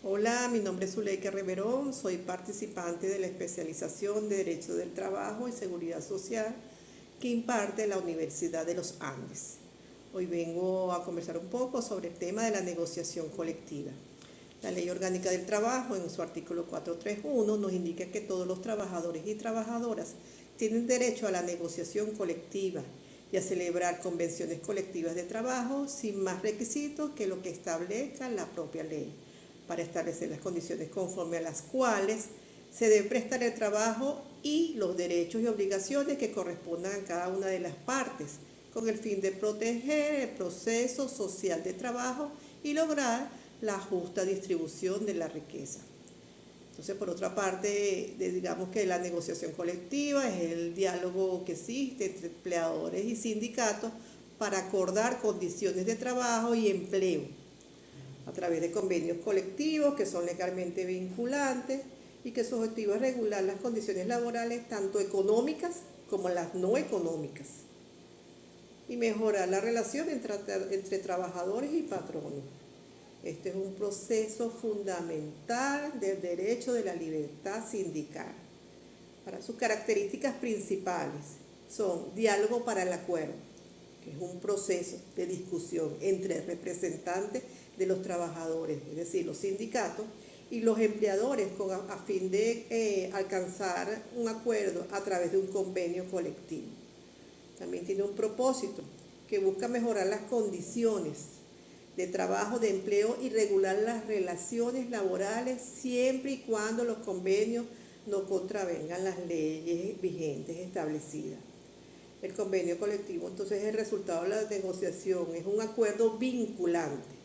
Hola, mi nombre es Zuleika Reverón, soy participante de la especialización de Derecho del Trabajo y Seguridad Social que imparte la Universidad de los Andes. Hoy vengo a conversar un poco sobre el tema de la negociación colectiva. La Ley Orgánica del Trabajo, en su artículo 431, nos indica que todos los trabajadores y trabajadoras tienen derecho a la negociación colectiva y a celebrar convenciones colectivas de trabajo sin más requisitos que lo que establezca la propia ley, para establecer las condiciones conforme a las cuales se debe prestar el trabajo y los derechos y obligaciones que correspondan a cada una de las partes, con el fin de proteger el proceso social de trabajo y lograr la justa distribución de la riqueza. Entonces, por otra parte, digamos que la negociación colectiva es el diálogo que existe entre empleadores y sindicatos para acordar condiciones de trabajo y empleo a través de convenios colectivos que son legalmente vinculantes y que su objetivo es regular las condiciones laborales tanto económicas como las no económicas y mejorar la relación entre trabajadores y patronos. Este es un proceso fundamental del derecho de la libertad sindical. Para sus características principales son diálogo para el acuerdo, que es un proceso de discusión entre representantes de los trabajadores, es decir, los sindicatos, y los empleadores a fin de alcanzar un acuerdo a través de un convenio colectivo. También tiene un propósito que busca mejorar las condiciones de trabajo, de empleo y regular las relaciones laborales siempre y cuando los convenios no contravengan las leyes vigentes establecidas. El convenio colectivo entonces es el resultado de la negociación, es un acuerdo vinculante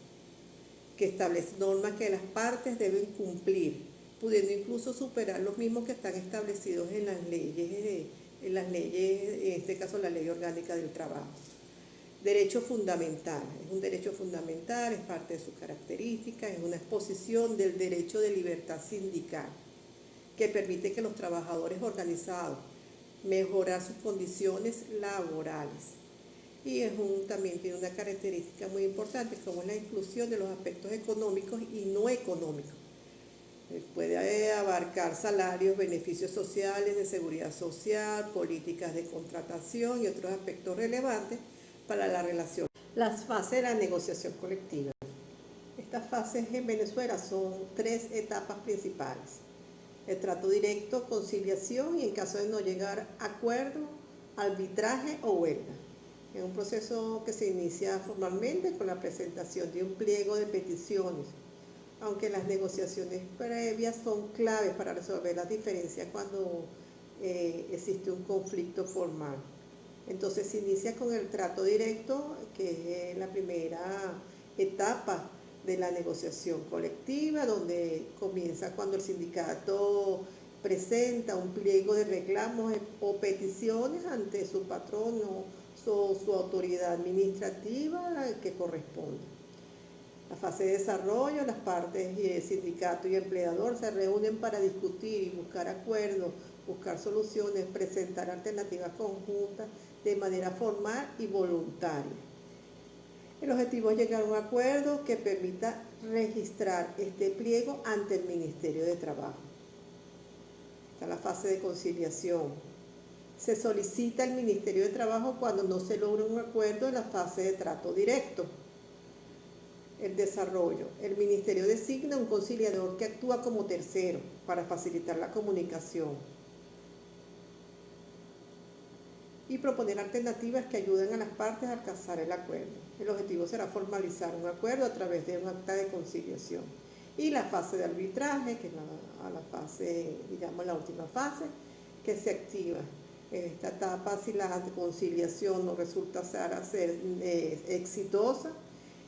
que establece normas que las partes deben cumplir, pudiendo incluso superar los mismos que están establecidos en las leyes, en este caso la Ley Orgánica del Trabajo. Derecho fundamental, es un derecho fundamental, es parte de sus características, es una exposición del derecho de libertad sindical que permite que los trabajadores organizados mejorar sus condiciones laborales. Y también tiene una característica muy importante como es la inclusión de los aspectos económicos y no económicos. Puede abarcar salarios, beneficios sociales, de seguridad social, políticas de contratación y otros aspectos relevantes para la relación. Las fases de la negociación colectiva. Estas fases en Venezuela son 3 etapas principales: el trato directo, conciliación y, en caso de no llegar a acuerdo, arbitraje o huelga. Es un proceso que se inicia formalmente con la presentación de un pliego de peticiones, aunque las negociaciones previas son claves para resolver las diferencias cuando existe un conflicto formal. Entonces se inicia con el trato directo, que es la primera etapa de la negociación colectiva, donde comienza cuando el sindicato presenta un pliego de reclamos o peticiones ante su patrón o su autoridad administrativa que corresponde. La fase de desarrollo, las partes, sindicato y empleador, se reúnen para discutir y buscar acuerdos, buscar soluciones, presentar alternativas conjuntas de manera formal y voluntaria. El objetivo es llegar a un acuerdo que permita registrar este pliego ante el Ministerio de Trabajo. Está la fase de conciliación. Se solicita al Ministerio de Trabajo cuando no se logra un acuerdo en la fase de trato directo. El desarrollo. El Ministerio designa un conciliador que actúa como tercero para facilitar la comunicación y proponer alternativas que ayuden a las partes a alcanzar el acuerdo. El objetivo será formalizar un acuerdo a través de un acta de conciliación. Y la fase de arbitraje, que es la fase, digamos, la última fase, que se activa. En esta etapa, si la conciliación no resulta ser exitosa,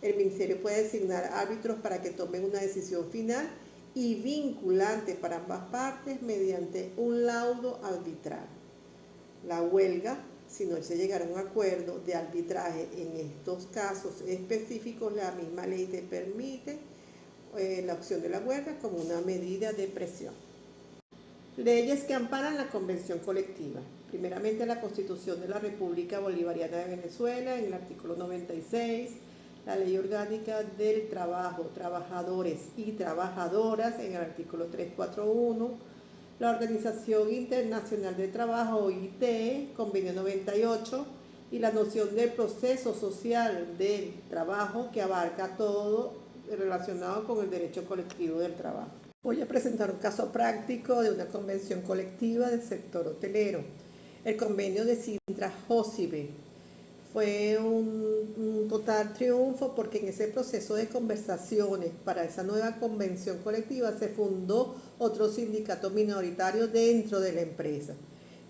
el Ministerio puede designar árbitros para que tomen una decisión final y vinculante para ambas partes mediante un laudo arbitral. La huelga, si no se llegara a un acuerdo de arbitraje en estos casos específicos, la misma ley te permite la opción de la huelga como una medida de presión. Leyes que amparan la convención colectiva. Primeramente, la Constitución de la República Bolivariana de Venezuela, en el artículo 96, la Ley Orgánica del Trabajo, Trabajadores y Trabajadoras en el artículo 341, la Organización Internacional del Trabajo, OIT, convenio 98, y la noción del proceso social del trabajo que abarca todo relacionado con el derecho colectivo del trabajo. Voy a presentar un caso práctico de una convención colectiva del sector hotelero. El convenio de Sintra-Josibe fue un total triunfo porque en ese proceso de conversaciones para esa nueva convención colectiva se fundó otro sindicato minoritario dentro de la empresa.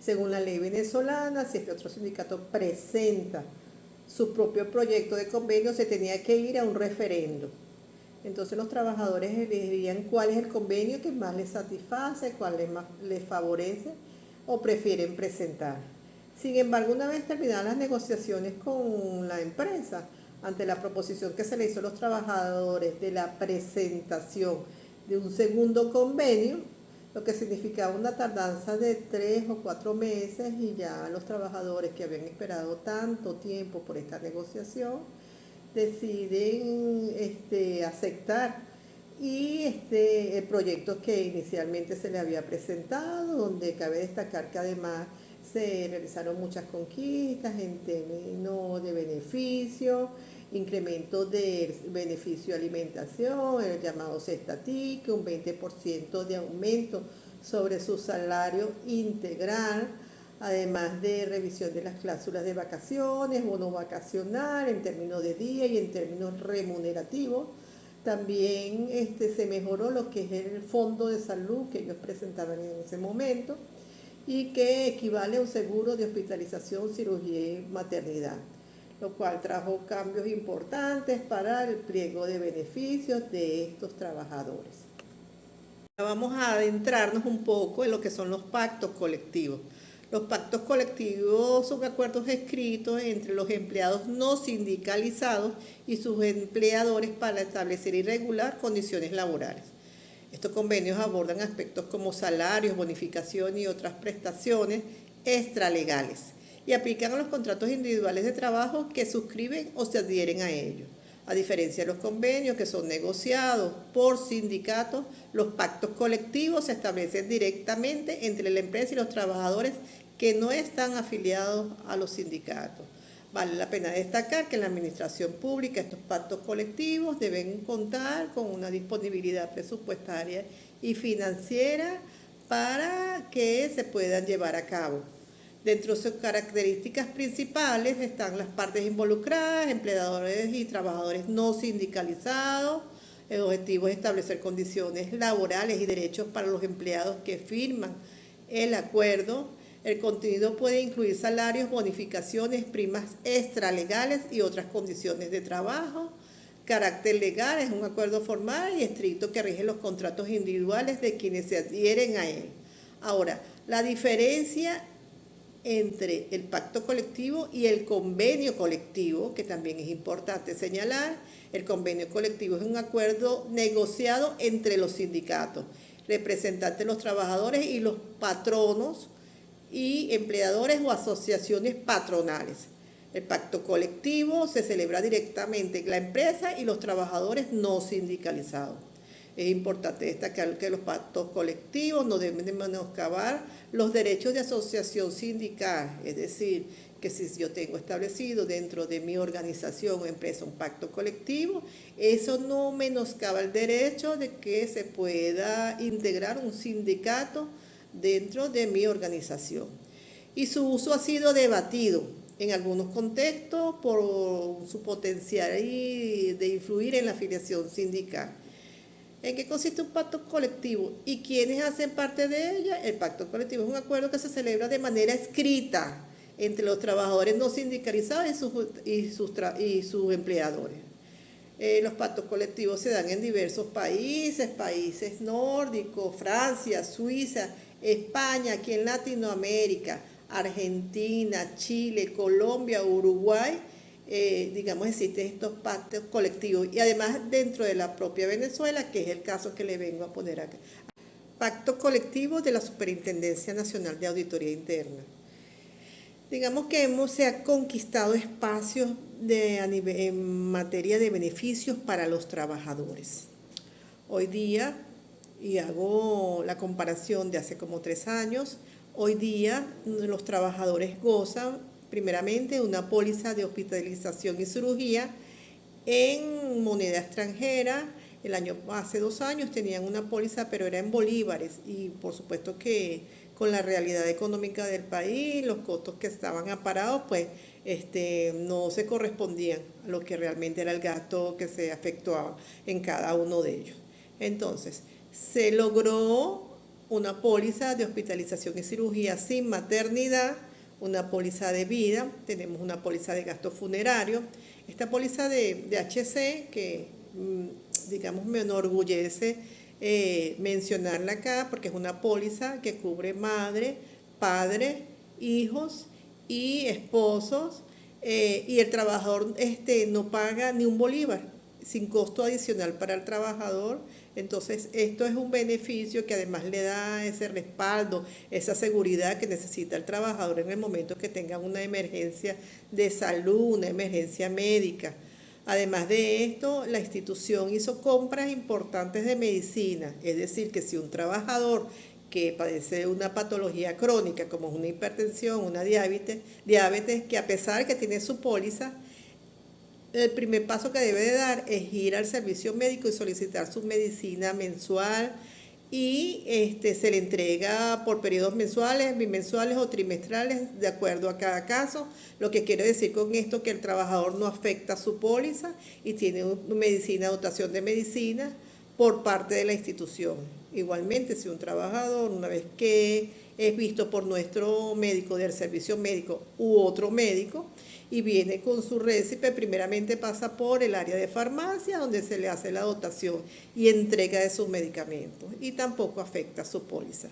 Según la ley venezolana, si este otro sindicato presenta su propio proyecto de convenio, se tenía que ir a un referendo. Entonces los trabajadores elegirían cuál es el convenio que más les satisface, cuál más les favorece o prefieren presentar. Sin embargo, una vez terminadas las negociaciones con la empresa, ante la proposición que se le hizo a los trabajadores de la presentación de un segundo convenio, lo que significaba una tardanza de 3 o 4 meses, y ya los trabajadores que habían esperado tanto tiempo por esta negociación deciden aceptar y el proyecto que inicialmente se le había presentado, donde cabe destacar que además se realizaron muchas conquistas en términos de beneficio, incremento del beneficio de alimentación, el llamado cesta TIC, un 20% de aumento sobre su salario integral, además de revisión de las cláusulas de vacaciones, bono vacacional en términos de día y en términos remunerativos. También se mejoró lo que es el fondo de salud que ellos presentaban en ese momento y que equivale a un seguro de hospitalización, cirugía y maternidad, lo cual trajo cambios importantes para el pliego de beneficios de estos trabajadores. Vamos a adentrarnos un poco en lo que son los pactos colectivos. Los pactos colectivos son acuerdos escritos entre los empleados no sindicalizados y sus empleadores para establecer y regular condiciones laborales. Estos convenios abordan aspectos como salarios, bonificación y otras prestaciones extralegales y aplican a los contratos individuales de trabajo que suscriben o se adhieren a ellos. A diferencia de los convenios que son negociados por sindicatos, los pactos colectivos se establecen directamente entre la empresa y los trabajadores que no están afiliados a los sindicatos. Vale la pena destacar que en la administración pública estos pactos colectivos deben contar con una disponibilidad presupuestaria y financiera para que se puedan llevar a cabo. Dentro de sus características principales están las partes involucradas, empleadores y trabajadores no sindicalizados. El objetivo es establecer condiciones laborales y derechos para los empleados que firman el acuerdo. El contenido puede incluir salarios, bonificaciones, primas extralegales y otras condiciones de trabajo. Carácter legal: es un acuerdo formal y estricto que rige los contratos individuales de quienes se adhieren a él. Ahora, la diferencia entre el pacto colectivo y el convenio colectivo, que también es importante señalar. El convenio colectivo es un acuerdo negociado entre los sindicatos, representantes de los trabajadores y los patronos y empleadores o asociaciones patronales. El pacto colectivo se celebra directamente en la empresa y los trabajadores no sindicalizados. Es importante destacar que los pactos colectivos no deben de menoscabar los derechos de asociación sindical, es decir, que si yo tengo establecido dentro de mi organización o empresa un pacto colectivo, eso no menoscaba el derecho de que se pueda integrar un sindicato dentro de mi organización. Y su uso ha sido debatido en algunos contextos por su potencial de influir en la afiliación sindical. ¿En qué consiste un pacto colectivo y quiénes hacen parte de ella? El pacto colectivo es un acuerdo que se celebra de manera escrita entre los trabajadores no sindicalizados y sus empleadores. Los pactos colectivos se dan en diversos países nórdicos, Francia, Suiza, España, aquí en Latinoamérica, Argentina, Chile, Colombia, Uruguay. Existen estos pactos colectivos y además dentro de la propia Venezuela, que es el caso que le vengo a poner acá. Pacto colectivo de la Superintendencia Nacional de Auditoría Interna. Se ha conquistado espacios en materia de beneficios para los trabajadores. Hoy día, y hago la comparación de hace como 3 años, hoy día los trabajadores gozan primeramente de una póliza de hospitalización y cirugía en moneda extranjera. Hace 2 años tenían una póliza, pero era en bolívares, y por supuesto que con la realidad económica del país, los costos que estaban aparados, pues no se correspondían a lo que realmente era el gasto que se efectuaba en cada uno de ellos. Entonces, se logró una póliza de hospitalización y cirugía sin maternidad, una póliza de vida, tenemos una póliza de gasto funerario. Esta póliza de HC, que digamos me enorgullece mencionarla acá, porque es una póliza que cubre madre, padre, hijos y esposos, y el trabajador no paga ni un bolívar, sin costo adicional para el trabajador. Entonces, esto es un beneficio que además le da ese respaldo, esa seguridad que necesita el trabajador en el momento que tenga una emergencia de salud, una emergencia médica. Además de esto, la institución hizo compras importantes de medicina, es decir, que si un trabajador que padece una patología crónica como una hipertensión, una diabetes, que a pesar que tiene su póliza, el primer paso que debe de dar es ir al servicio médico y solicitar su medicina mensual, y se le entrega por periodos mensuales, bimensuales o trimestrales, de acuerdo a cada caso. Lo que quiere decir con esto que el trabajador no afecta su póliza y tiene dotación de medicina por parte de la institución. Igualmente, si un trabajador, una vez que es visto por nuestro médico del servicio médico u otro médico y viene con su récipe, primeramente pasa por el área de farmacia, donde se le hace la dotación y entrega de sus medicamentos, y tampoco afecta su póliza.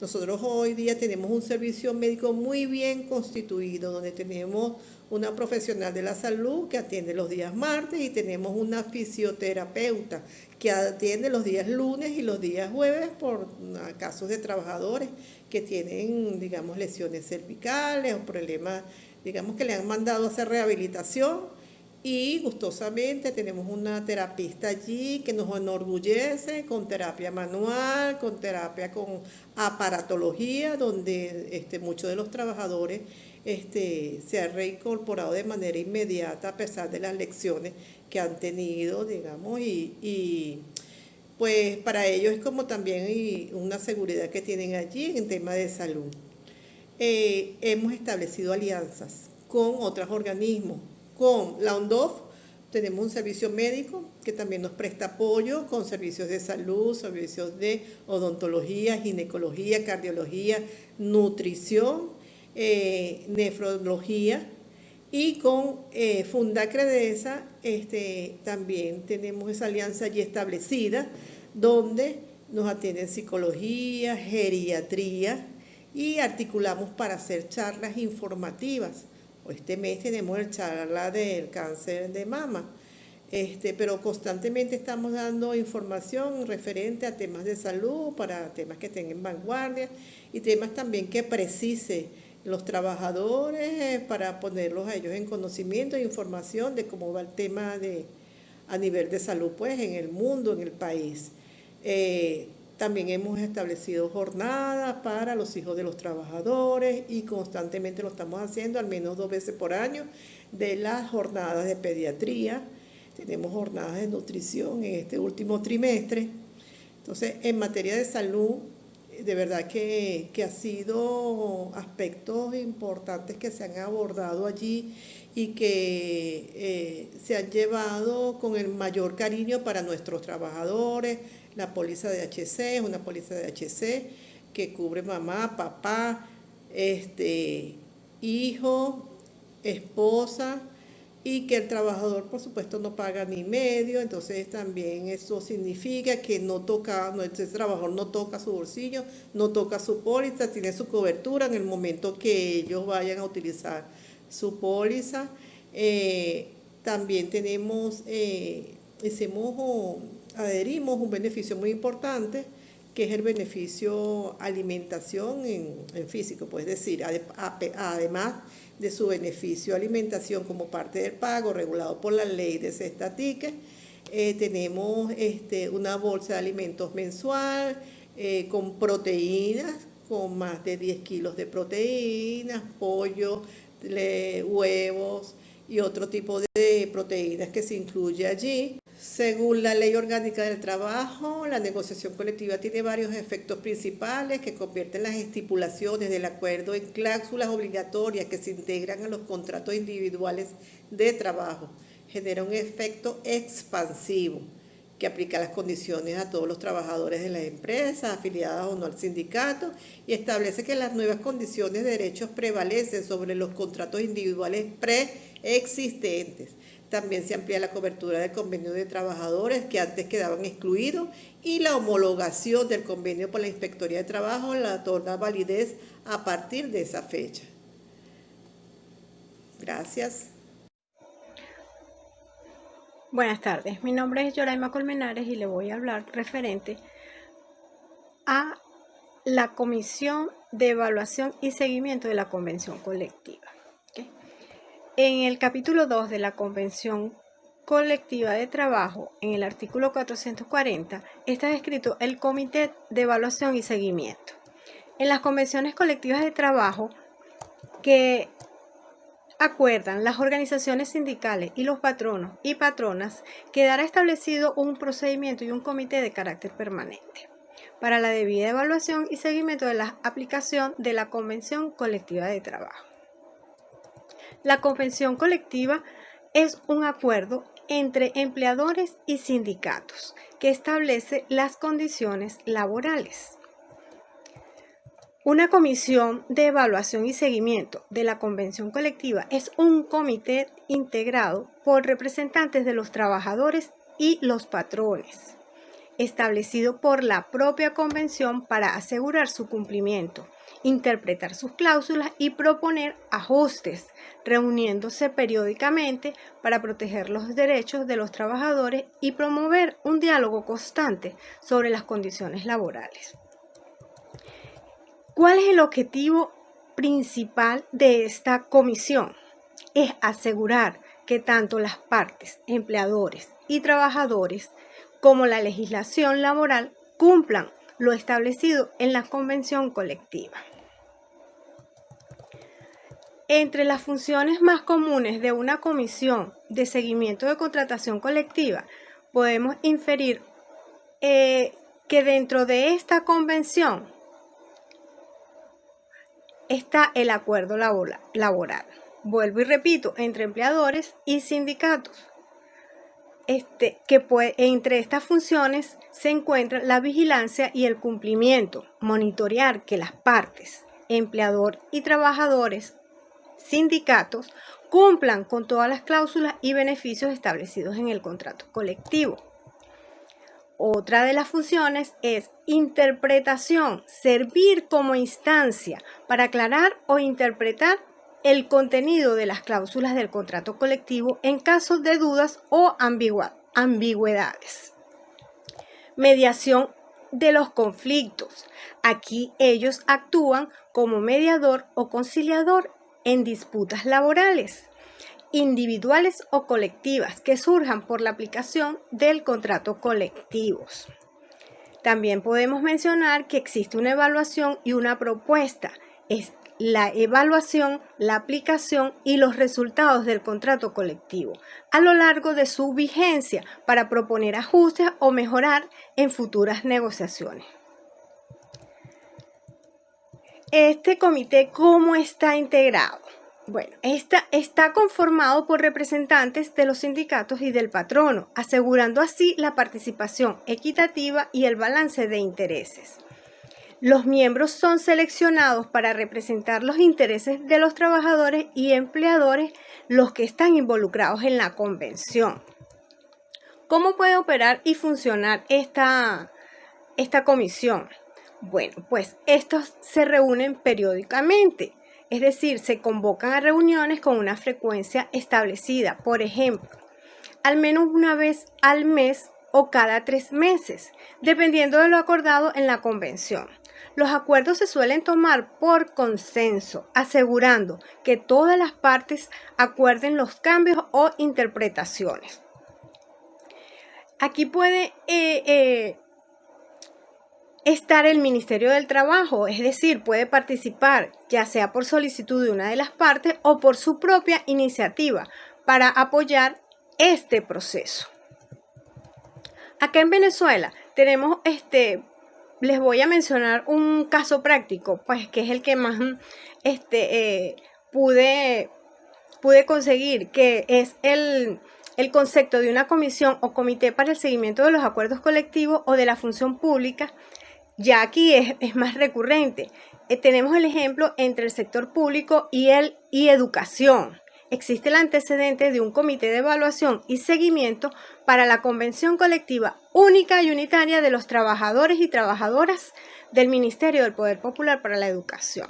Nosotros hoy día tenemos un servicio médico muy bien constituido, donde tenemos una profesional de la salud que atiende los días martes, y tenemos una fisioterapeuta que atiende los días lunes y los días jueves por casos de trabajadores que tienen, digamos, lesiones cervicales o problemas, digamos, que le han mandado a hacer rehabilitación. Y gustosamente tenemos una terapista allí que nos enorgullece con terapia manual, con terapia con aparatología, donde muchos de los trabajadores se han reincorporado de manera inmediata a pesar de las lecciones que han tenido, digamos, y pues para ellos es como también una seguridad que tienen allí en tema de salud. Hemos establecido alianzas con otros organismos. Con la ONDOF tenemos un servicio médico que también nos presta apoyo con servicios de salud, servicios de odontología, ginecología, cardiología, nutrición, nefrología. Y con Fundacredesa también tenemos esa alianza allí establecida, donde nos atienden psicología, geriatría, y articulamos para hacer charlas informativas. Este mes tenemos el charla del cáncer de mama, pero constantemente estamos dando información referente a temas de salud, para temas que tengan vanguardia y temas también que precise los trabajadores, para ponerlos a ellos en conocimiento e información de cómo va el tema a nivel de salud, pues, en el mundo, en el país. También hemos establecido jornadas para los hijos de los trabajadores, y constantemente lo estamos haciendo al menos 2 veces por año, de las jornadas de pediatría. Tenemos jornadas de nutrición en este último trimestre. Entonces, en materia de salud, de verdad que ha sido aspectos importantes que se han abordado allí y que se han llevado con el mayor cariño para nuestros trabajadores. La póliza de HC es una póliza de HC que cubre mamá, papá, hijo, esposa, y que el trabajador, por supuesto, no paga ni medio. Entonces también eso significa que ese trabajador no toca su bolsillo, no toca su póliza, tiene su cobertura en el momento que ellos vayan a utilizar su póliza. También adherimos un beneficio muy importante, que es el beneficio alimentación en físico, pues decir, además de su beneficio alimentación como parte del pago regulado por la ley de cesta ticket, tenemos una bolsa de alimentos mensual con proteínas, con más de 10 kilos de proteínas, pollo, huevos y otro tipo de proteínas que se incluye allí. Según la Ley Orgánica del Trabajo, la negociación colectiva tiene varios efectos principales que convierten las estipulaciones del acuerdo en cláusulas obligatorias que se integran a los contratos individuales de trabajo. Genera un efecto expansivo que aplica las condiciones a todos los trabajadores de las empresas, afiliadas o no al sindicato, y establece que las nuevas condiciones de derechos prevalecen sobre los contratos individuales preexistentes. También se amplía la cobertura del convenio de trabajadores que antes quedaban excluidos, y la homologación del convenio por la Inspectoría de Trabajo la otorga validez a partir de esa fecha. Gracias. Buenas tardes, mi nombre es Yoraima Colmenares y le voy a hablar referente a la Comisión de Evaluación y Seguimiento de la Convención Colectiva. ¿Okay? En el capítulo 2 de la Convención Colectiva de Trabajo, en el artículo 440, está descrito el Comité de Evaluación y Seguimiento. En las convenciones colectivas de trabajo que acuerdan las organizaciones sindicales y los patronos y patronas, quedará establecido un procedimiento y un comité de carácter permanente para la debida evaluación y seguimiento de la aplicación de la Convención Colectiva de Trabajo. La Convención Colectiva es un acuerdo entre empleadores y sindicatos que establece las condiciones laborales. Una comisión de evaluación y seguimiento de la convención colectiva es un comité integrado por representantes de los trabajadores y los patrones, establecido por la propia convención para asegurar su cumplimiento, interpretar sus cláusulas y proponer ajustes, reuniéndose periódicamente para proteger los derechos de los trabajadores y promover un diálogo constante sobre las condiciones laborales. ¿Cuál es el objetivo principal de esta comisión? Es asegurar que tanto las partes, empleadores y trabajadores, como la legislación laboral cumplan lo establecido en la convención colectiva. Entre las funciones más comunes de una comisión de seguimiento de contratación colectiva, podemos inferir que dentro de esta convención está el acuerdo laboral. Vuelvo y repito, entre empleadores y sindicatos. Entre estas funciones se encuentra la vigilancia y el cumplimiento, monitorear que las partes, empleador y trabajadores, sindicatos, cumplan con todas las cláusulas y beneficios establecidos en el contrato colectivo. Otra de las funciones es interpretación, servir como instancia para aclarar o interpretar el contenido de las cláusulas del contrato colectivo en caso de dudas o ambigüedades. Mediación de los conflictos. Aquí ellos actúan como mediador o conciliador en disputas laborales, individuales o colectivas que surjan por la aplicación del contrato colectivo. También podemos mencionar que existe una evaluación y una propuesta. Es la evaluación, la aplicación y los resultados del contrato colectivo a lo largo de su vigencia para proponer ajustes o mejorar en futuras negociaciones. Este comité, ¿cómo está integrado? Bueno, está conformado por representantes de los sindicatos y del patrono, asegurando así la participación equitativa y el balance de intereses. Los miembros son seleccionados para representar los intereses de los trabajadores y empleadores, los que están involucrados en la convención. ¿Cómo puede operar y funcionar esta comisión? Bueno, pues estos se reúnen periódicamente. Es decir, se convocan a reuniones con una frecuencia establecida. Por ejemplo, al menos una vez al mes o cada 3 meses, dependiendo de lo acordado en la convención. Los acuerdos se suelen tomar por consenso, asegurando que todas las partes acuerden los cambios o interpretaciones. Aquí puede estar el Ministerio del Trabajo, es decir, puede participar ya sea por solicitud de una de las partes o por su propia iniciativa para apoyar este proceso. Acá en Venezuela tenemos les voy a mencionar un caso práctico, pues que es el que más pude conseguir, que es el concepto de una comisión o comité para el seguimiento de los acuerdos colectivos o de la función pública. Ya aquí es más recurrente. Tenemos el ejemplo entre el sector público y educación. Existe el antecedente de un comité de evaluación y seguimiento para la convención colectiva única y unitaria de los trabajadores y trabajadoras del Ministerio del Poder Popular para la Educación.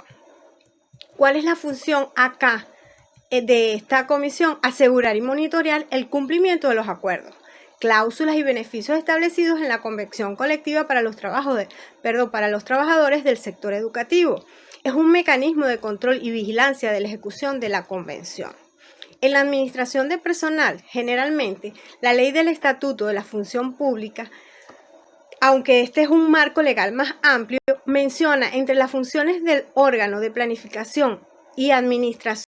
¿Cuál es la función acá de esta comisión? Asegurar y monitorear el cumplimiento de los acuerdos, cláusulas y beneficios establecidos en la convención colectiva para los trabajadores del sector educativo. Es un mecanismo de control y vigilancia de la ejecución de la convención. En la administración de personal, generalmente, la ley del Estatuto de la Función Pública, aunque este es un marco legal más amplio, menciona entre las funciones del órgano de planificación y administración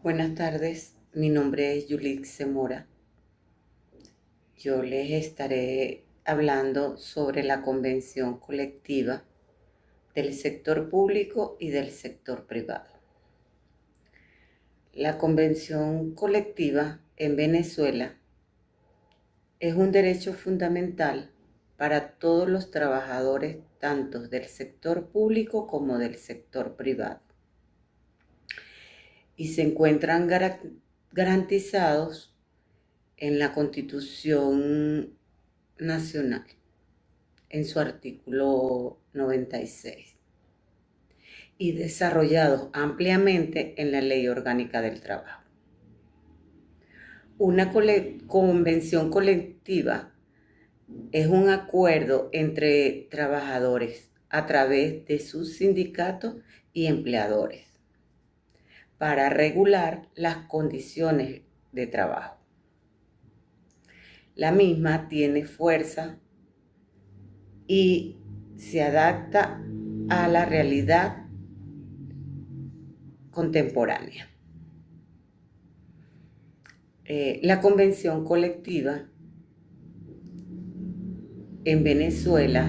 Buenas tardes, mi nombre es Yulix Mora. Yo les estaré hablando sobre la convención colectiva del sector público y del sector privado. La convención colectiva en Venezuela es un derecho fundamental para todos los trabajadores, tanto del sector público como del sector privado, y se encuentran garantizados en la Constitución Nacional, en su artículo 96, y desarrollados ampliamente en la Ley Orgánica del Trabajo. Una convención colectiva es un acuerdo entre trabajadores a través de sus sindicatos y empleadores para regular las condiciones de trabajo. La misma tiene fuerza y se adapta a la realidad contemporánea. La convención colectiva en Venezuela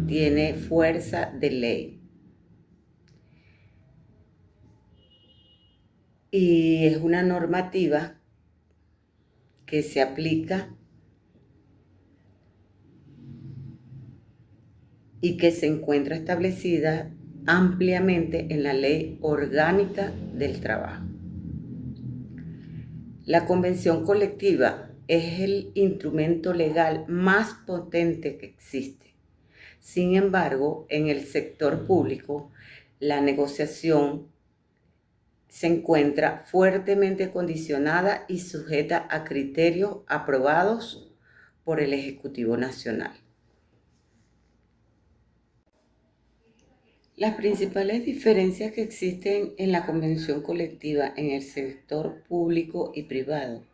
tiene fuerza de ley y es una normativa que se aplica y que se encuentra establecida ampliamente en la Ley Orgánica del Trabajo. La convención colectiva es el instrumento legal más potente que existe. Sin embargo, en el sector público, la negociación se encuentra fuertemente condicionada y sujeta a criterios aprobados por el Ejecutivo Nacional. Las principales diferencias que existen en la convención colectiva en el sector público y privado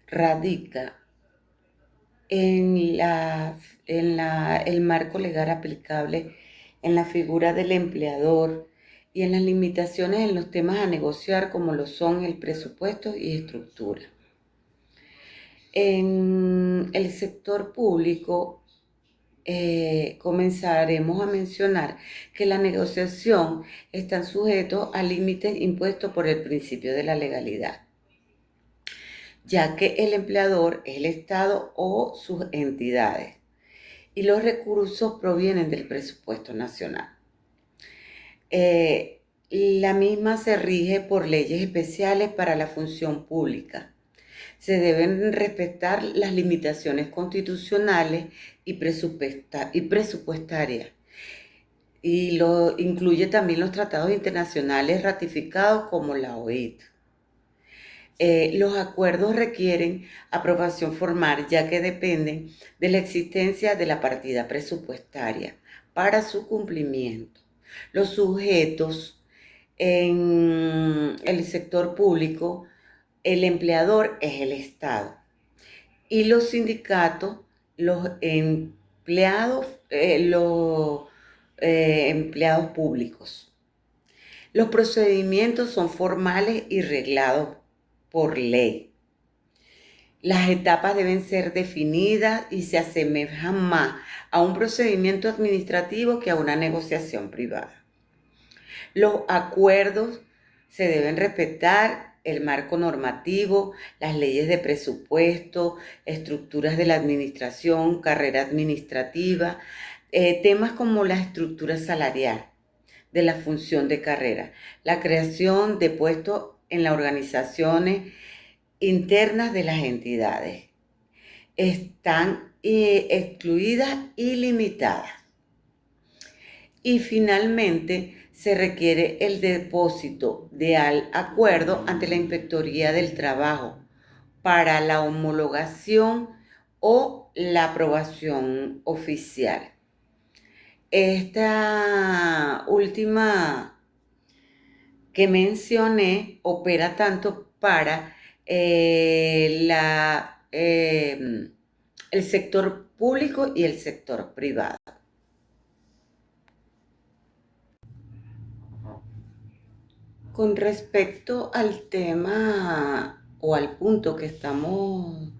radica en el marco legal aplicable en la figura del empleador y en las limitaciones en los temas a negociar como lo son el presupuesto y estructura. En el sector público comenzaremos a mencionar que la negociación está sujeto a límites impuestos por el principio de la legalidad, ya que el empleador es el Estado o sus entidades y los recursos provienen del presupuesto nacional. La misma se rige por leyes especiales para la función pública. Se deben respetar las limitaciones constitucionales y presupuestarias. Y lo incluye también los tratados internacionales ratificados como la OIT. Los acuerdos requieren aprobación formal ya que dependen de la existencia de la partida presupuestaria para su cumplimiento. Los sujetos en el sector público, el empleador es el Estado y los sindicatos, los empleados públicos. Los procedimientos son formales y reglados por ley. Las etapas deben ser definidas y se asemejan más a un procedimiento administrativo que a una negociación privada. Los acuerdos se deben respetar el marco normativo, las leyes de presupuesto, estructuras de la administración, carrera administrativa, temas como la estructura salarial de la función de carrera, la creación de puestos en las organizaciones internas de las entidades. Están excluidas y limitadas. Y finalmente, se requiere el depósito de acuerdo ante la Inspectoría del Trabajo para la homologación o la aprobación oficial. Esta última que mencioné opera tanto para el sector público y el sector privado. Con respecto al tema o al punto que estamos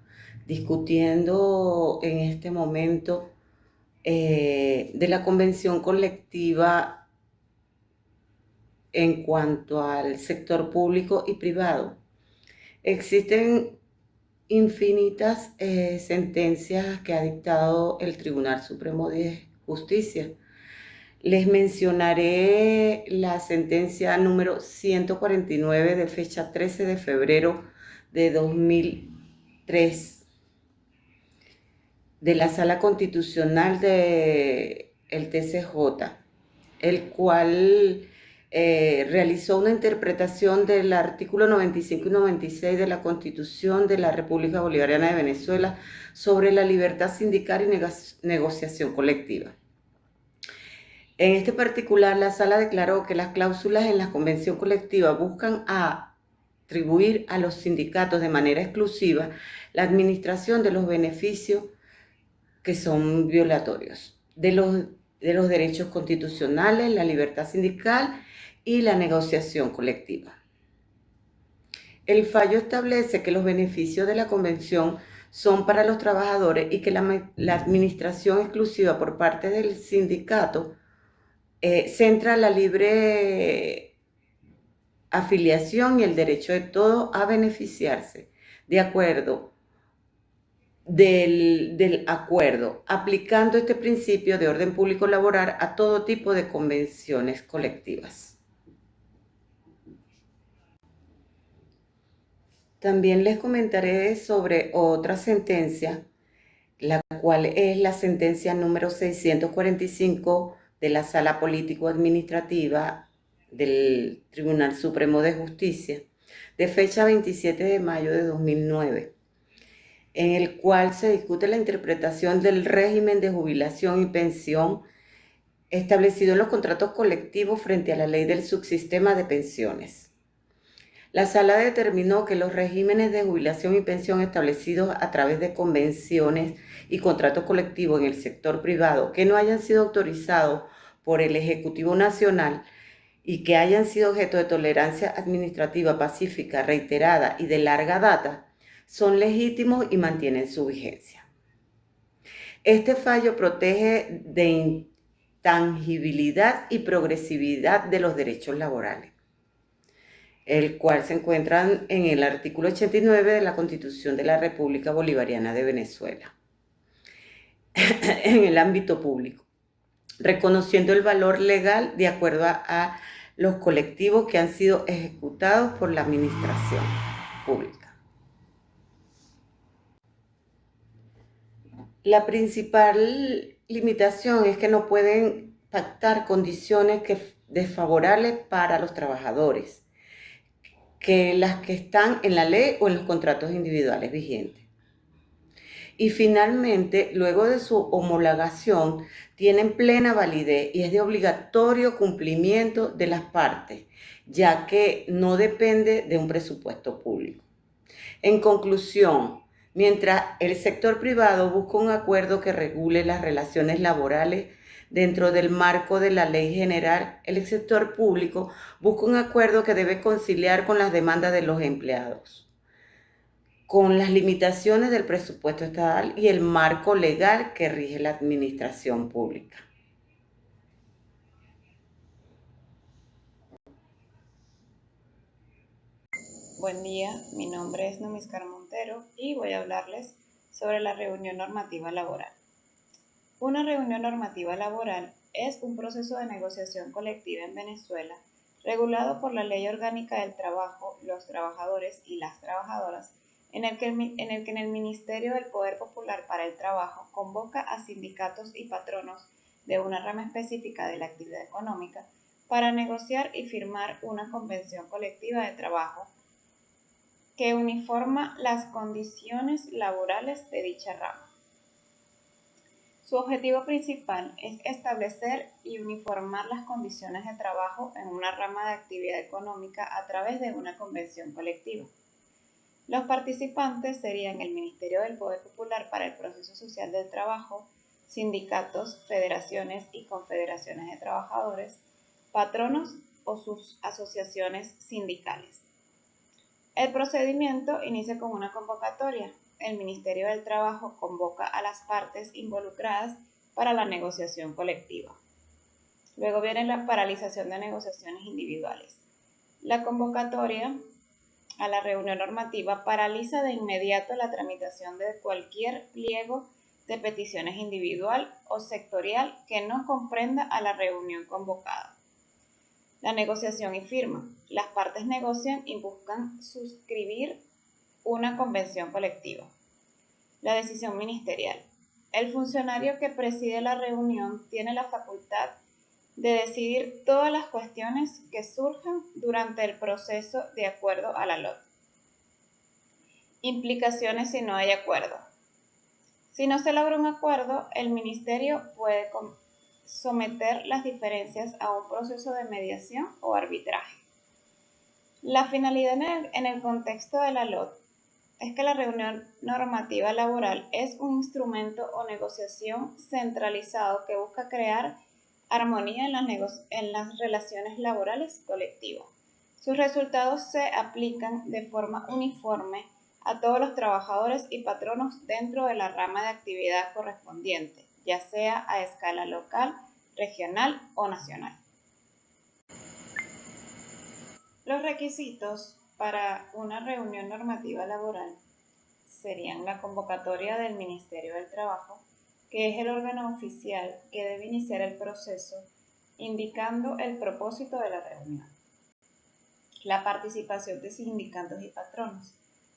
discutiendo en este momento de la convención colectiva en cuanto al sector público y privado, existen infinitas sentencias que ha dictado el Tribunal Supremo de Justicia. Les mencionaré la sentencia número 149 de fecha 13 de febrero de 2003 de la Sala Constitucional del TCJ, el cual realizó una interpretación del artículo 95 y 96 de la Constitución de la República Bolivariana de Venezuela sobre la libertad sindical y negociación colectiva. En este particular, la Sala declaró que las cláusulas en la convención colectiva buscan atribuir a los sindicatos de manera exclusiva la administración de los beneficios que son violatorios de los derechos constitucionales, la libertad sindical y la negociación colectiva. El fallo establece que los beneficios de la convención son para los trabajadores y que la administración exclusiva por parte del sindicato centra la libre afiliación y el derecho de todos a beneficiarse de acuerdo del acuerdo, aplicando este principio de orden público laboral a todo tipo de convenciones colectivas. También les comentaré sobre otra sentencia, la cual es la sentencia número 645 de la Sala Político-Administrativa del Tribunal Supremo de Justicia, de fecha 27 de mayo de 2009, en el cual se discute la interpretación del régimen de jubilación y pensión establecido en los contratos colectivos frente a la ley del subsistema de pensiones. La Sala determinó que los regímenes de jubilación y pensión establecidos a través de convenciones y contratos colectivos en el sector privado que no hayan sido autorizados por el Ejecutivo Nacional y que hayan sido objeto de tolerancia administrativa pacífica, reiterada y de larga data, son legítimos y mantienen su vigencia. Este fallo protege de intangibilidad y progresividad de los derechos laborales, el cual se encuentra en el artículo 89 de la Constitución de la República Bolivariana de Venezuela, en el ámbito público, reconociendo el valor legal de acuerdo a los colectivos que han sido ejecutados por la administración pública. La principal limitación es que no pueden pactar condiciones desfavorables para los trabajadores, que las que están en la ley o en los contratos individuales vigentes. Y finalmente, luego de su homologación, tienen plena validez y es de obligatorio cumplimiento de las partes, ya que no depende de un presupuesto público. En conclusión, mientras el sector privado busca un acuerdo que regule las relaciones laborales dentro del marco de la ley general, el sector público busca un acuerdo que debe conciliar con las demandas de los empleados, con las limitaciones del presupuesto estatal y el marco legal que rige la administración pública. Buen día, mi nombre es Nomiscar Montero y voy a hablarles sobre la reunión normativa laboral. Una reunión normativa laboral es un proceso de negociación colectiva en Venezuela regulado por la Ley Orgánica del Trabajo, los trabajadores y las trabajadoras, en el que en el Ministerio del Poder Popular para el Trabajo convoca a sindicatos y patronos de una rama específica de la actividad económica para negociar y firmar una convención colectiva de trabajo que uniforma las condiciones laborales de dicha rama. Su objetivo principal es establecer y uniformar las condiciones de trabajo en una rama de actividad económica a través de una convención colectiva. Los participantes serían el Ministerio del Poder Popular para el Proceso Social del Trabajo, sindicatos, federaciones y confederaciones de trabajadores, patronos o sus asociaciones sindicales. El procedimiento inicia con una convocatoria. El Ministerio del Trabajo convoca a las partes involucradas para la negociación colectiva. Luego viene la paralización de negociaciones individuales. La convocatoria a la reunión normativa paraliza de inmediato la tramitación de cualquier pliego de peticiones individual o sectorial que no comprenda a la reunión convocada. La negociación y firma. Las partes negocian y buscan suscribir una convención colectiva. La decisión ministerial. El funcionario que preside la reunión tiene la facultad de decidir todas las cuestiones que surjan durante el proceso de acuerdo a la LOT. Implicaciones si no hay acuerdo. Si no se logra un acuerdo, el ministerio puede someter las diferencias a un proceso de mediación o arbitraje. La finalidad en el contexto de la LOT es que la reunión normativa laboral es un instrumento o negociación centralizado que busca crear armonía en las relaciones laborales colectivas. Sus resultados se aplican de forma uniforme a todos los trabajadores y patronos dentro de la rama de actividad correspondiente, ya sea a escala local, regional o nacional. Los requisitos para una reunión normativa laboral serían la convocatoria del Ministerio del Trabajo, que es el órgano oficial que debe iniciar el proceso, indicando el propósito de la reunión. La participación de sindicatos y patronos.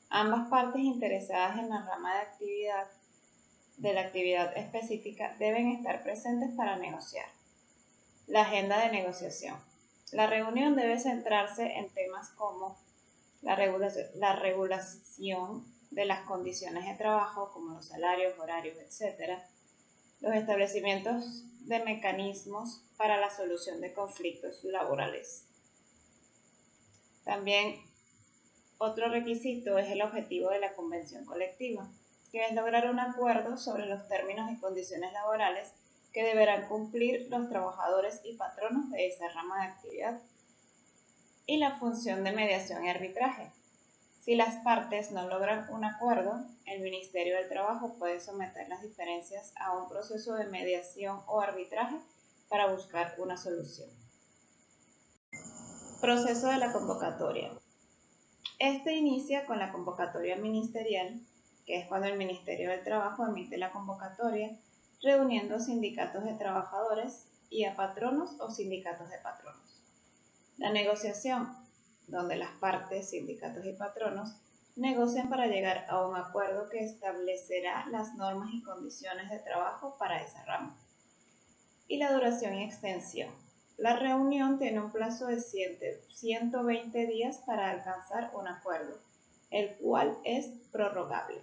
Ambas partes interesadas en la rama de la actividad específica deben estar presentes para negociar. La agenda de negociación. La reunión debe centrarse en temas como la regulación de las condiciones de trabajo, como los salarios, horarios, etc., los establecimientos de mecanismos para la solución de conflictos laborales. También otro requisito es el objetivo de la convención colectiva, que es lograr un acuerdo sobre los términos y condiciones laborales que deberán cumplir los trabajadores y patronos de esa rama de actividad, y la función de mediación y arbitraje. Si las partes no logran un acuerdo, el Ministerio del Trabajo puede someter las diferencias a un proceso de mediación o arbitraje para buscar una solución. Proceso de la convocatoria. Este inicia con la convocatoria ministerial, que es cuando el Ministerio del Trabajo emite la convocatoria, reuniendo sindicatos de trabajadores y a patronos o sindicatos de patronos. La negociación, donde las partes, sindicatos y patronos, negocian para llegar a un acuerdo que establecerá las normas y condiciones de trabajo para esa rama. Y la duración y extensión. La reunión tiene un plazo de 120 días para alcanzar un acuerdo, el cual es prorrogable.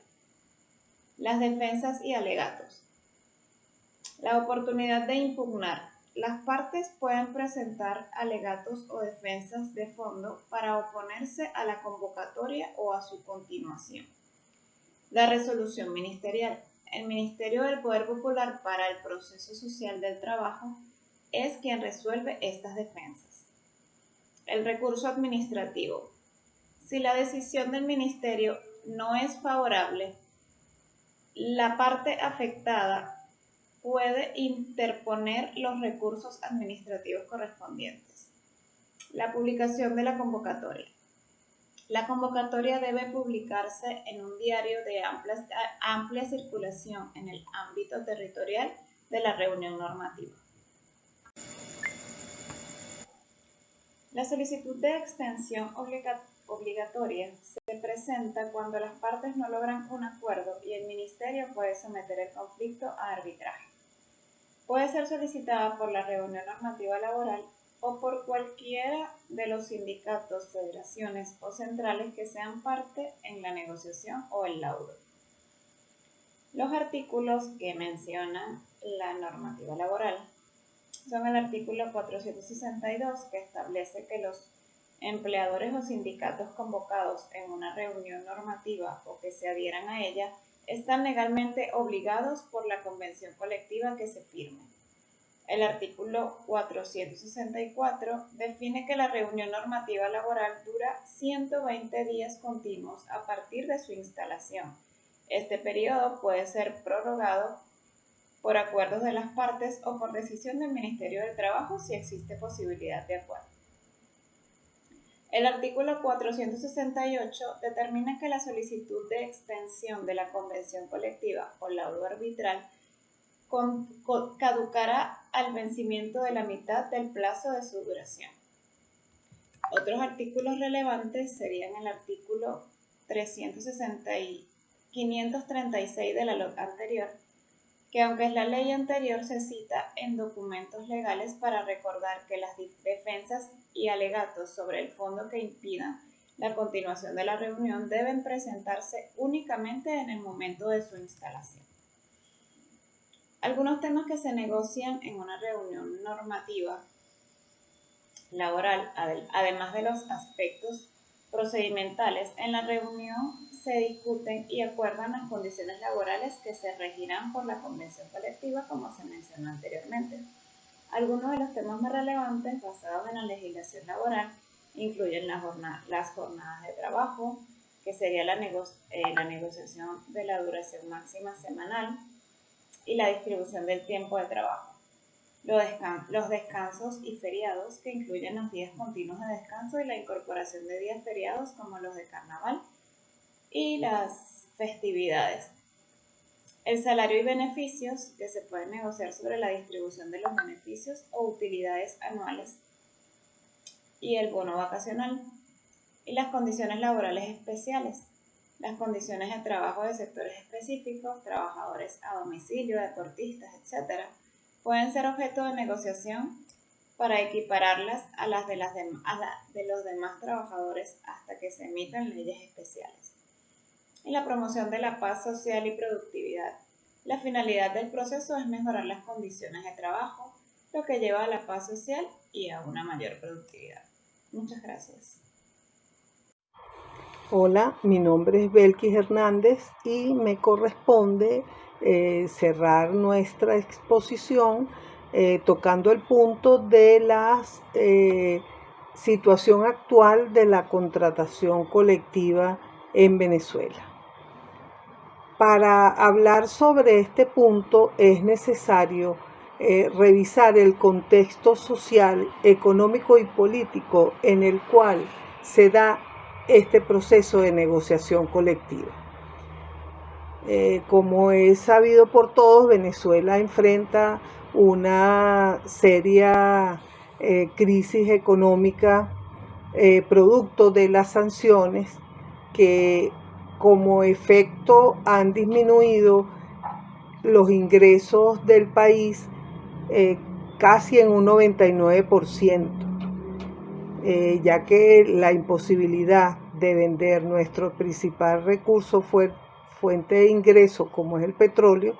Las defensas y alegatos. La oportunidad de impugnar. Las partes pueden presentar alegatos o defensas de fondo para oponerse a la convocatoria o a su continuación. La resolución ministerial. El Ministerio del Poder Popular para el Proceso Social del Trabajo es quien resuelve estas defensas. El recurso administrativo. Si la decisión del Ministerio no es favorable, la parte afectada puede interponer los recursos administrativos correspondientes. La publicación de la convocatoria. La convocatoria debe publicarse en un diario de amplia circulación en el ámbito territorial de la reunión normativa. La solicitud de extensión obligatoria se presenta cuando las partes no logran un acuerdo y el Ministerio puede someter el conflicto a arbitraje. Puede ser solicitada por la reunión normativa laboral o por cualquiera de los sindicatos, federaciones o centrales que sean parte en la negociación o el laudo. Los artículos que mencionan la normativa laboral son el artículo 462, que establece que los empleadores o sindicatos convocados en una reunión normativa o que se adhieran a ella están legalmente obligados por la convención colectiva que se firme. El artículo 464 define que la reunión normativa laboral dura 120 días continuos a partir de su instalación. Este periodo puede ser prorrogado por acuerdos de las partes o por decisión del Ministerio del Trabajo si existe posibilidad de acuerdo. El artículo 468 determina que la solicitud de extensión de la convención colectiva o laudo arbitral caducará al vencimiento de la mitad del plazo de su duración. Otros artículos relevantes serían el artículo 536 de la LOT anterior, que aunque es la ley anterior, se cita en documentos legales para recordar que las defensas y alegatos sobre el fondo que impidan la continuación de la reunión deben presentarse únicamente en el momento de su instalación. Algunos temas que se negocian en una reunión normativa laboral, además de los aspectos procedimentales, en la reunión se discuten y acuerdan las condiciones laborales que se regirán por la convención colectiva, como se mencionó anteriormente. Algunos de los temas más relevantes basados en la legislación laboral incluyen las jornadas de trabajo, que sería la negociación de la duración máxima semanal y la distribución del tiempo de trabajo. Los descansos y feriados, que incluyen los días continuos de descanso y la incorporación de días feriados como los de carnaval y las festividades. El salario y beneficios, que se pueden negociar sobre la distribución de los beneficios o utilidades anuales, y el bono vacacional. Y las condiciones laborales especiales, las condiciones de trabajo de sectores específicos, trabajadores a domicilio, deportistas, etc., pueden ser objeto de negociación para equipararlas a las de los demás trabajadores hasta que se emitan leyes especiales. Y la promoción de la paz social y productividad. La finalidad del proceso es mejorar las condiciones de trabajo, lo que lleva a la paz social y a una mayor productividad. Muchas gracias. Hola, mi nombre es Belkis Hernández y me corresponde cerrar nuestra exposición tocando el punto de la situación actual de la contratación colectiva en Venezuela. Para hablar sobre este punto es necesario revisar el contexto social, económico y político en el cual se da este proceso de negociación colectiva. Como es sabido por todos, Venezuela enfrenta una seria crisis económica producto de las sanciones que como efecto han disminuido los ingresos del país casi en un 99%, ya que la imposibilidad de vender nuestro principal recurso fuente de ingreso como es el petróleo,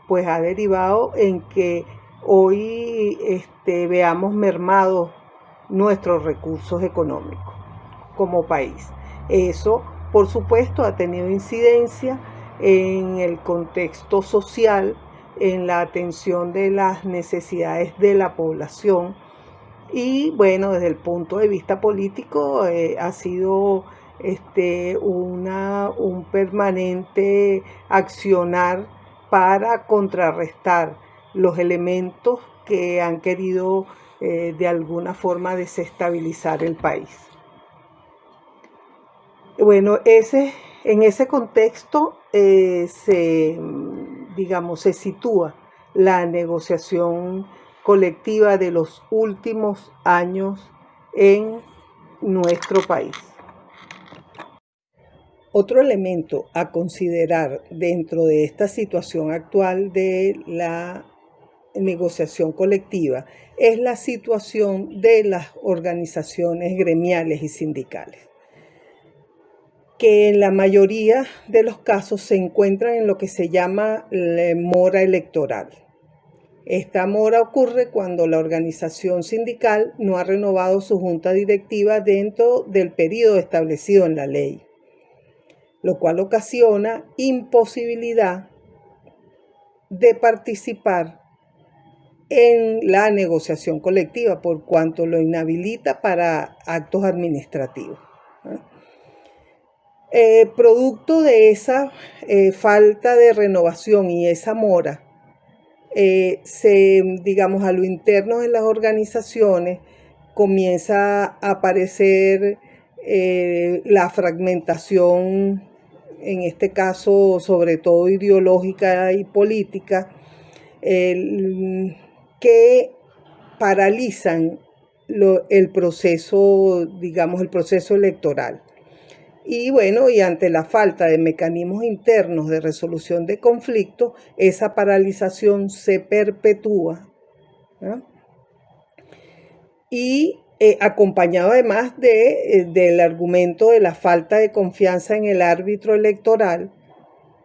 pues ha derivado en que hoy veamos mermados nuestros recursos económicos como país. Eso, por supuesto, ha tenido incidencia en el contexto social, en la atención de las necesidades de la población y, bueno, desde el punto de vista político ha sido un permanente accionar para contrarrestar los elementos que han querido de alguna forma desestabilizar el país. Bueno, en ese contexto se sitúa la negociación colectiva de los últimos años en nuestro país. Otro elemento a considerar dentro de esta situación actual de la negociación colectiva es la situación de las organizaciones gremiales y sindicales, que en la mayoría de los casos se encuentran en lo que se llama la mora electoral. Esta mora ocurre cuando la organización sindical no ha renovado su junta directiva dentro del periodo establecido en la ley, lo cual ocasiona imposibilidad de participar en la negociación colectiva por cuanto lo inhabilita para actos administrativos. Producto de esa falta de renovación y esa mora, a lo interno de las organizaciones comienza a aparecer la fragmentación, en este caso sobre todo ideológica y política, que paralizan el proceso electoral. Y bueno, y ante la falta de mecanismos internos de resolución de conflictos, esa paralización se perpetúa, ¿no? Y acompañado además del argumento de la falta de confianza en el árbitro electoral,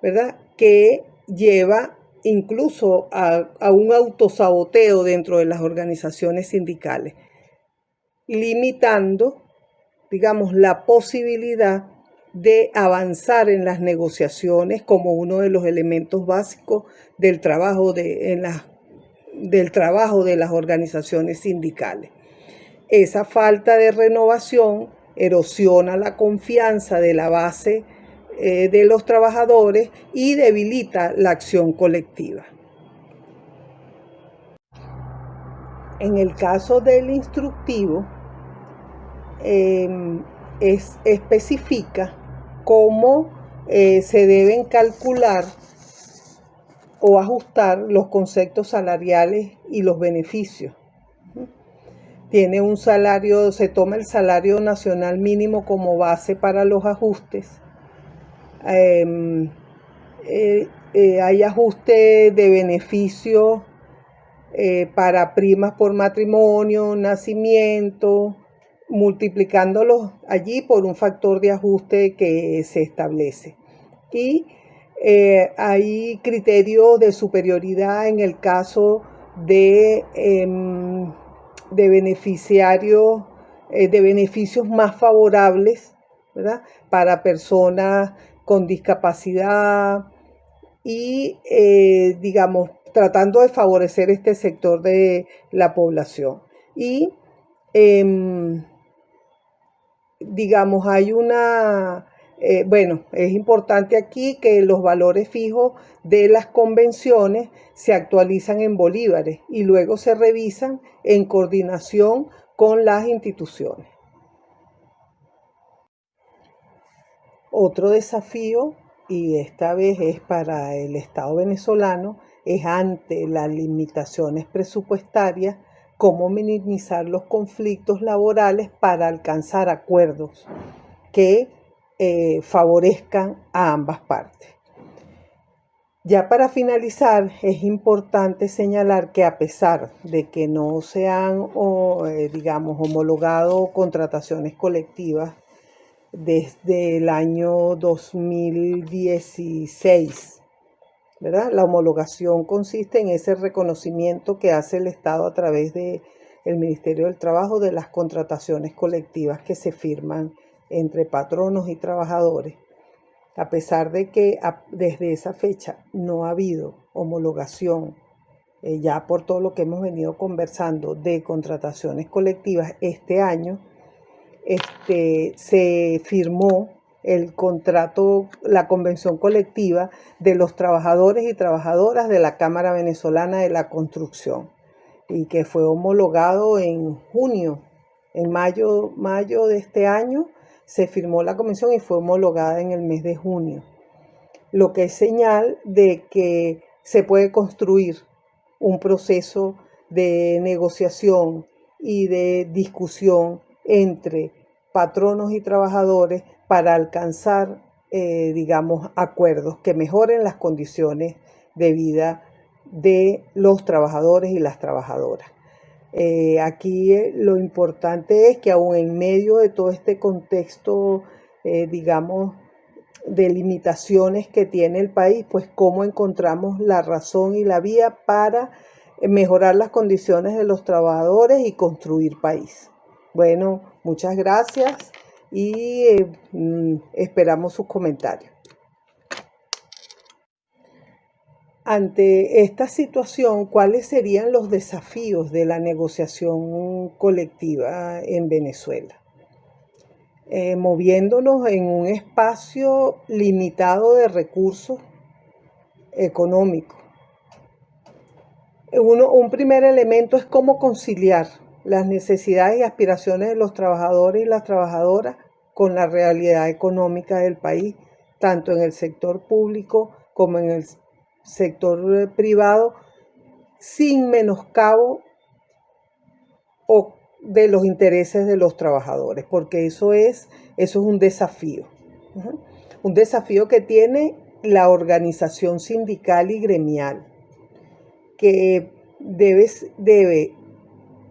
¿verdad?, que lleva incluso a un autosaboteo dentro de las organizaciones sindicales, limitando, la posibilidad de avanzar en las negociaciones como uno de los elementos básicos del trabajo de las organizaciones sindicales. Esa falta de renovación erosiona la confianza de la base de los trabajadores y debilita la acción colectiva. En el caso del instructivo, especifica cómo se deben calcular o ajustar los conceptos salariales y los beneficios. Tiene un salario, se toma el salario nacional mínimo como base para los ajustes. Hay ajuste de beneficios para primas por matrimonio, nacimiento, multiplicándolos allí por un factor de ajuste que se establece. Y hay criterios de superioridad en el caso de beneficiarios, de beneficios más favorables, ¿verdad?, para personas con discapacidad, y, digamos, tratando de favorecer este sector de la población. Y, digamos, hay bueno, es importante aquí que los valores fijos de las convenciones se actualizan en bolívares y luego se revisan en coordinación con las instituciones. Otro desafío, y esta vez es para el Estado venezolano, es ante las limitaciones presupuestarias, cómo minimizar los conflictos laborales para alcanzar acuerdos que favorezcan a ambas partes. Ya para finalizar, es importante señalar que a pesar de que no se han, digamos, homologado contrataciones colectivas desde el año 2016, ¿verdad? La homologación consiste en ese reconocimiento que hace el Estado a través del Ministerio del Trabajo de las contrataciones colectivas que se firman entre patronos y trabajadores. A pesar de que desde esa fecha no ha habido homologación, ya por todo lo que hemos venido conversando de contrataciones colectivas, este año se firmó el contrato, la convención colectiva de los trabajadores y trabajadoras de la Cámara Venezolana de la Construcción y que fue homologado en junio, en mayo de este año se firmó la convención y fue homologada en el mes de junio, lo que es señal de que se puede construir un proceso de negociación y de discusión entre patronos y trabajadores para alcanzar, digamos, acuerdos que mejoren las condiciones de vida de los trabajadores y las trabajadoras. Aquí lo importante es que aún en medio de todo este contexto, digamos, de limitaciones que tiene el país, pues cómo encontramos la razón y la vía para mejorar las condiciones de los trabajadores y construir país. Bueno, muchas gracias y esperamos sus comentarios. Ante esta situación, ¿cuáles serían los desafíos de la negociación colectiva en Venezuela? Moviéndonos en un espacio limitado de recursos económicos. Un primer elemento es cómo conciliar las necesidades y aspiraciones de los trabajadores y las trabajadoras con la realidad económica del país, tanto en el sector público como en el sector privado, sin menoscabo de los intereses de los trabajadores, porque eso es un desafío. Un desafío que tiene la organización sindical y gremial, que debe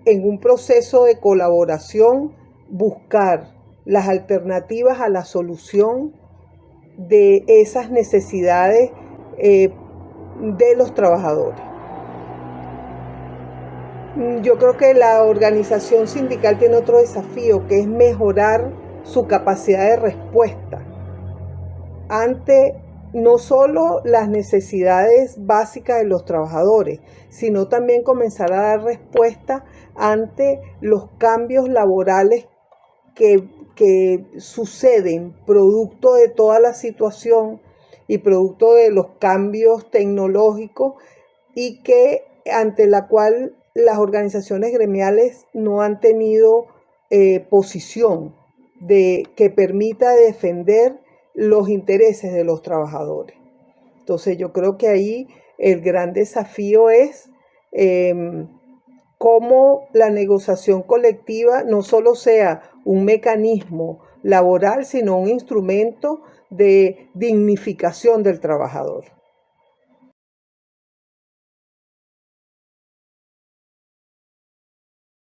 en un proceso de colaboración buscar las alternativas a la solución de esas necesidades de los trabajadores. Yo creo que la organización sindical tiene otro desafío, que es mejorar su capacidad de respuesta ante no solo las necesidades básicas de los trabajadores, sino también comenzar a dar respuesta ante los cambios laborales que suceden producto de toda la situación y producto de los cambios tecnológicos y que ante la cual las organizaciones gremiales no han tenido posición que permita defender los intereses de los trabajadores. Entonces yo creo que ahí el gran desafío es cómo la negociación colectiva no solo sea un mecanismo laboral, sino un instrumento de dignificación del trabajador.